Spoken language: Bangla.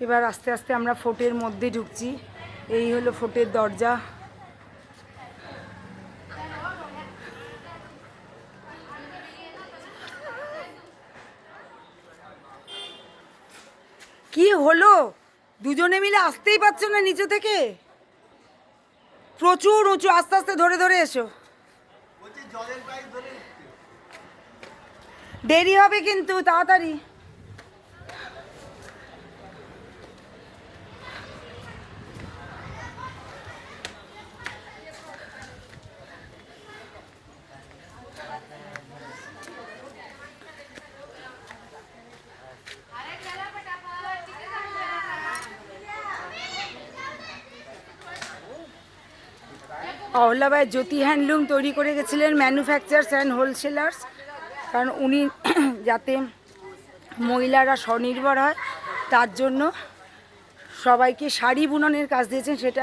এবার আস্তে আস্তে আমরা ফোর্টের মধ্যে ঢুকছি। এই হলো ফোর্টের দরজা। কি হলো, দুজনে মিলে আসতেই পারছো না নিচে থেকে? প্রচুর উঁচু, আস্তে আস্তে ধরে ধরে এসো, দেরি হবে কিন্তু, তাড়াতাড়ি। অহল্যাবাই জ্যোতি হ্যান্ডলুম তৈরি করে গেছিলেন ম্যানুফ্যাকচারার্স অ্যান্ড হোলসেলার্স, কারণ উনি যাতে মহিলারা স্বনির্ভর হয় তার জন্য সবাইকে শাড়ি বুননের কাজ দিয়েছেন। সেটা